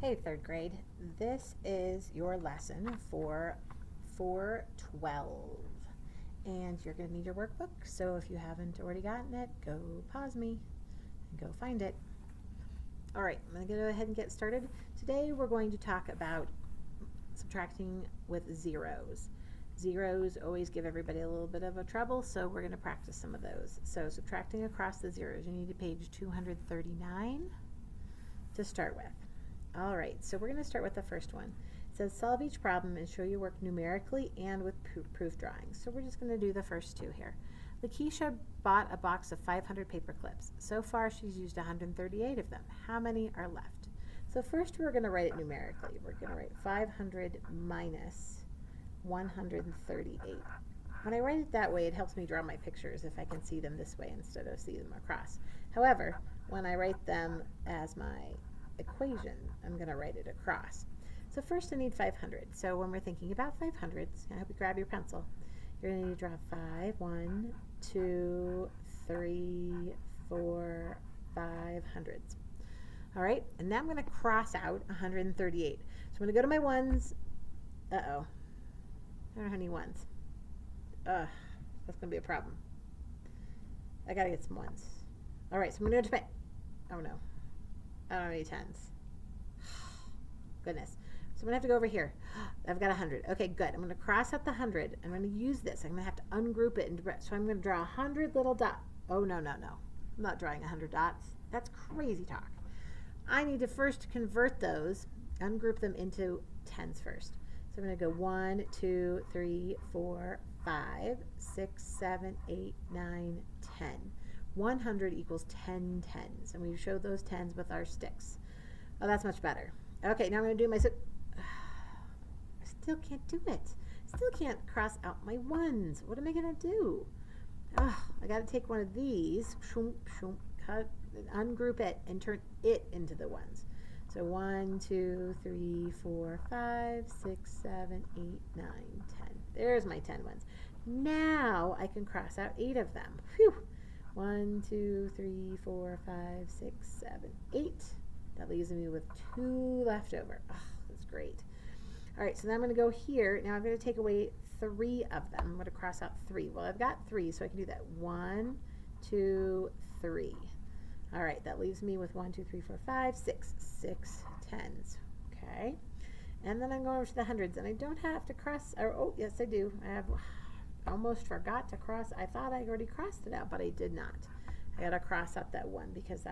Hey, third grade. This is your lesson for 412. And you're going to need your workbook. So if you haven't already gotten it, go pause me and go find it. All right, I'm going to go ahead and get started. Today we're going to talk about subtracting with zeros. Zeros always give everybody a little bit of a trouble, so we're going to practice some of those. So subtracting across the zeros, you need to page 239 to start with. All right, so we're going to start with the first one. It says solve each problem and show your work numerically and with proof drawings. So we're just going to do the first two here. Lakeisha bought a box of 500 paper clips. So far she's used 138 of them. How many are left? So first we're going to write it numerically. We're going to write 500 minus 138. When I write it that way, it helps me draw my pictures if I can see them this way instead of see them across. However, when I write them as my equation, I'm going to write it across. So first I need 500. So when we're thinking about 500s, I hope you grab your pencil. You're going to need to draw 5, 1, 2, 3, 4, 500s. All right, and now I'm going to cross out 138. So I'm going to go to my ones. Uh-oh. I don't have any ones. Ugh, that's going to be a problem. I got to get some ones. All right, so I'm going to go to my, oh no. I don't have any tens. Goodness. So I'm going to have to go over here. I've got 100. Okay, good. I'm going to cross out the 100. I'm going to use this. I'm going to have to ungroup it. So I'm going to draw 100 little dots. Oh, no, no, no. I'm not drawing 100 dots. That's crazy talk. I need to first convert those, ungroup them into tens first. So I'm going to go 1, 2, 3, 4, 5, 6, 7, 8, 9, 10. 100 equals 10 tens, and we showed those tens with our sticks. Oh, that's much better. Okay, now I'm going to do my, I still can't do it. Still can't cross out my ones. What am I going to do? Oh, I got to take one of these, cut, ungroup it, and turn it into the ones. So 1, 2, 3, 4, 5, 6, 7, 8, 9, 10. There's my 10 ones. Now I can cross out 8 of them. Phew. 1, 2, 3, 4, 5, 6, 7, 8. That leaves me with 2 left over. Oh, that's great. All right, so now I'm going to go here. Now I'm going to take away 3 of them. I'm going to cross out 3. Well, I've got 3, so I can do that. 1, 2, 3. All right, that leaves me with 1, 2, 3, 4, 5, 6. 6 tens. Okay. And then I'm going over to the hundreds, and I don't have to cross, or oh, yes, I do. I have almost forgot to cross. I thought I already crossed it out, but I did not. I got to cross out that one because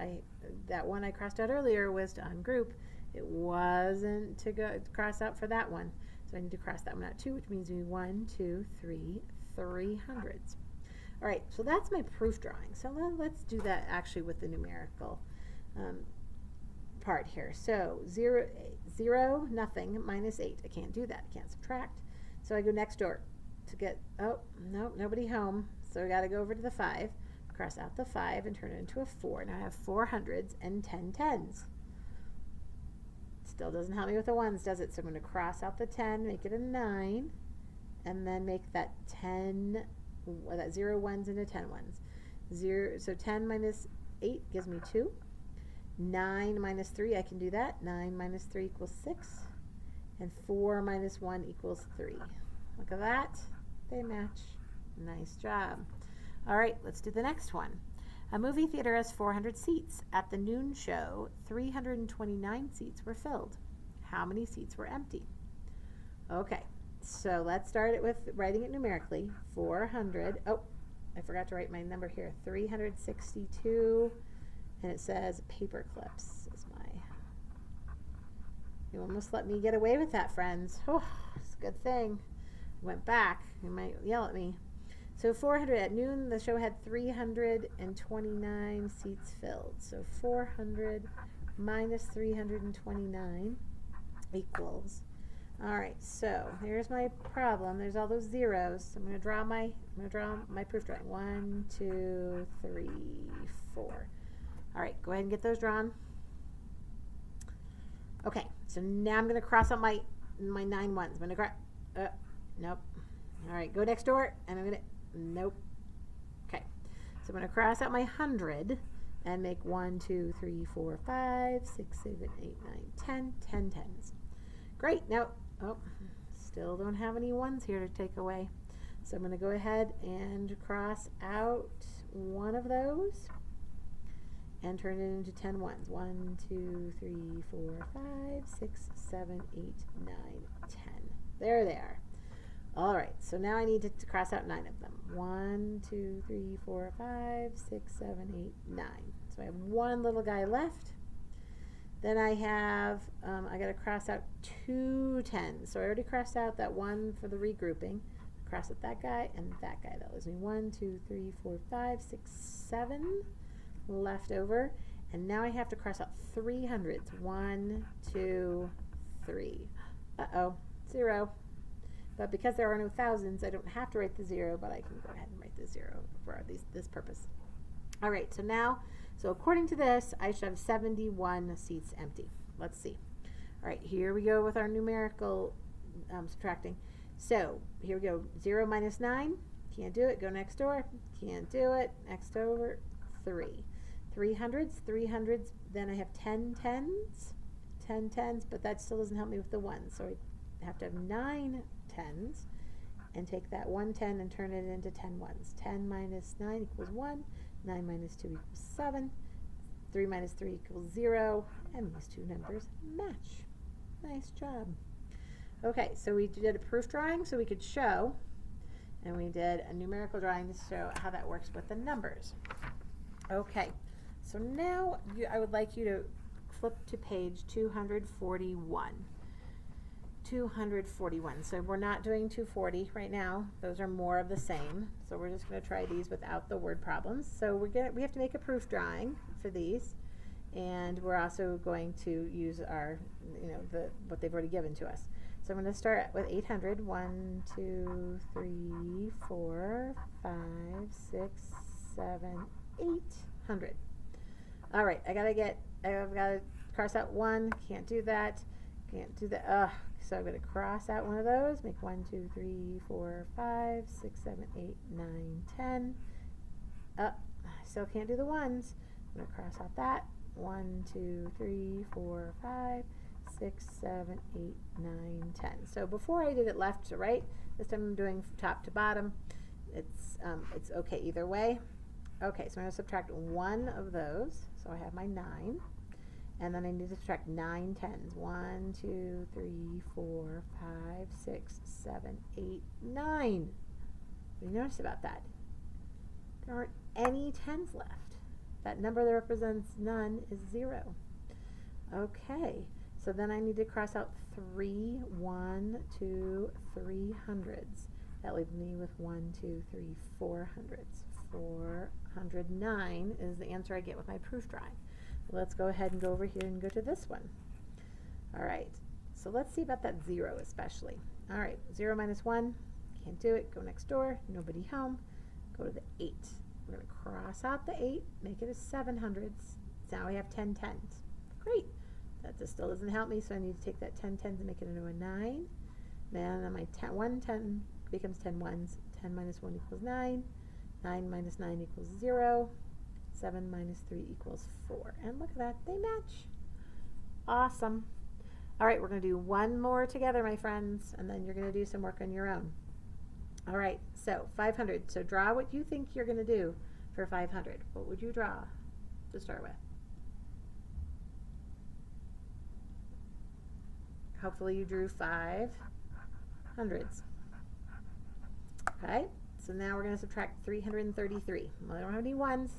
that one I crossed out earlier was to ungroup. It wasn't to go cross out for that one. So I need to cross that one out too, which means we 1, 2, 3, 300s. All right, so that's my proof drawing. So let's do that actually with the numerical part here. So 0, nothing, minus 8. I can't do that. I can't subtract. So I go next door to get, oh, no, nobody home. So I got to go over to the 5, cross out the 5 and turn it into a 4. Now I have 400s and 10 tens. Still doesn't help me with the ones, does it? So I'm going to cross out the 10, make it a 9, and then make that 10, that 0 ones into 10 ones. So 10 minus 8 gives me 2. 9 minus 3, I can do that. 9 minus 3 equals 6. And 4 minus 1 equals 3. Look at that. They match. Nice job. All right, let's do the next one. A movie theater has 400 seats. At the noon show, 329 seats were filled. How many seats were empty? Okay, so let's start it with writing it numerically. 400. Oh, I forgot to write my number here. 362. And it says paper clips is my. You almost let me get away with that, friends. Oh, it's a good thing. Went back. You might yell at me. So 400 at noon, the show had 329 seats filled. So 400 minus 329 equals. All right, so here's my problem. There's all those zeros. So I'm going to draw my proof drawing. 1, 2, 3, 4. All right, go ahead and get those drawn. Okay, so now I'm going to cross out my 9 ones. I'm going to cross. Nope. All right, go next door, and I'm going to. Nope. Okay, so I'm going to cross out my 100, and make 1, 2, 3, 4, 5, 6, 7, 8, 9, 10, 10 tens. Great. Now, still don't have any ones here to take away. So I'm going to go ahead and cross out one of those and turn it into 10 ones. 1, 2, 3, 4, 5, 6, 7, 8, 9, 10. There they are. All right, so now I need to cross out 9 of them. 1, 2, 3, 4, 5, 6, 7, 8, 9. So I have one little guy left. Then I have, I got to cross out 2 tens. So I already crossed out that one for the regrouping. Cross out that guy and that guy. That leaves me 1, 2, 3, 4, 5, 6, 7 left over. And now I have to cross out 3 hundreds. 1, 2, 3. Uh-oh, 0. But because there are no thousands, I don't have to write the 0, but I can go ahead and write the 0 for this purpose. All right, so now, according to this, I should have 71 seats empty. Let's see. All right, here we go with our numerical subtracting. So here we go, 0 minus 9, can't do it, go next door, can't do it, next over, 3. 300s, then I have 10 tens, but that still doesn't help me with the 1s, so I have to have 9 tens, and take that 1 10 and turn it into 10 ones. 10 minus 9 equals 1, 9 minus 2 equals 7, 3 minus 3 equals 0, and these two numbers match. Nice job. Okay, so we did a proof drawing so we could show, and we did a numerical drawing to show how that works with the numbers. Okay, so now I would like you to flip to page 241. 241. So we're not doing 240 right now. Those are more of the same. So we're just going to try these without the word problems. So we have to make a proof drawing for these, and we're also going to use our, what they've already given to us. So I'm going to start with 800. 1, 2, 3, 4, 5, 6, 7, 800. All right, I've got to cross out 1. Can't do that. Can't do that. So I'm going to cross out one of those, make 1, 2, 3, 4, 5, 6, 7, 8, 9, 10. I still can't do the ones. I'm going to cross out that. 1, 2, 3, 4, 5, 6, 7, 8, 9, 10. So before I did it left to right, this time I'm doing top to bottom. It's okay either way. Okay, so I'm going to subtract one of those. So I have my 9. And then I need to subtract 9 tens. 1, 2, 3, 4, 5, 6, 7, 8, 9. What do you notice about that? There aren't any tens left. That number that represents none is 0. Okay, so then I need to cross out 3, 1, 2, 3 hundreds. That leaves me with 1, 2, 3, 4 hundreds. 409 is the answer I get with my proof drawing. Let's go ahead and go over here and go to this one. All right, so let's see about that 0 especially. All right, 0 minus 1, can't do it. Go next door, nobody home. Go to the 8. We're going to cross out the 8, make it a 700s. Now we have 10 tens. Great. That just still doesn't help me, so I need to take that 10 tens and make it into a 9. Then my 1 10 becomes 10 ones. 10 minus 1 equals 9. 9 minus 9 equals 0. 7 minus 3 equals 4. And look at that, they match. Awesome. All right, we're going to do one more together, my friends, and then you're going to do some work on your own. All right, so 500. So draw what you think you're going to do for 500. What would you draw to start with? Hopefully you drew 5 hundreds. Okay, so now we're going to subtract 333. Well, I don't have any ones.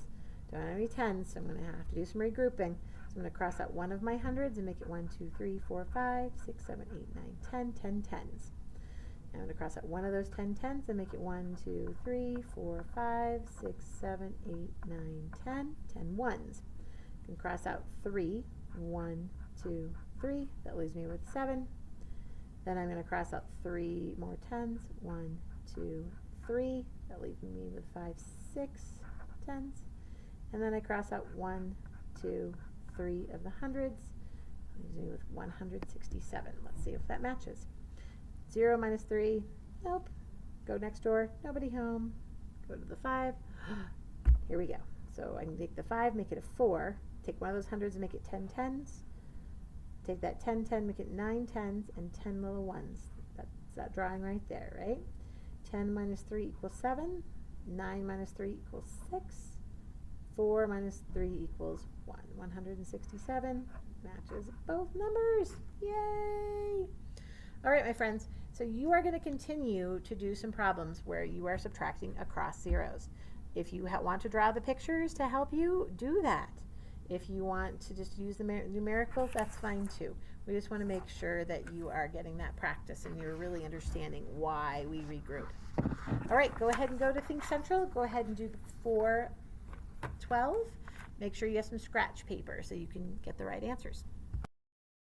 Don't have any tens, so I'm going to have to do some regrouping. So I'm going to cross out one of my hundreds and make it 1, 2, 3, 4, 5, 6, 7, 8, 9, 10, 10 tens. Now I'm going to cross out one of those 10 tens and make it 1, 2, 3, 4, 5, 6, 7, 8, 9, 10, 10 ones. I can cross out 3, 1, 2, 3. That leaves me with 7. Then I'm going to cross out 3 more tens. 1, 2, 3. That leaves me with 5, 6 tens. And then I cross out 1, 2, 3 of the hundreds. Leaves me with 167. Let's see if that matches. 0 minus 3, nope. Go next door, nobody home. Go to the 5. Here we go. So I can take the 5, make it a 4, take one of those hundreds and make it 10 tens, take that 10 10, make it 9 tens, and 10 little ones. That's that drawing right there, right? 10 minus 3 equals 7, 9 minus 3 equals 6, 4 minus 3 equals 1. 167 matches both numbers. Yay! All right, my friends, so you are going to continue to do some problems where you are subtracting across zeros. If you want to draw the pictures to help you, do that. If you want to just use the numericals, that's fine too. We just want to make sure that you are getting that practice and you're really understanding why we regroup. All right, go ahead and go to Think Central. Go ahead and do 412. Make sure you have some scratch paper so you can get the right answers.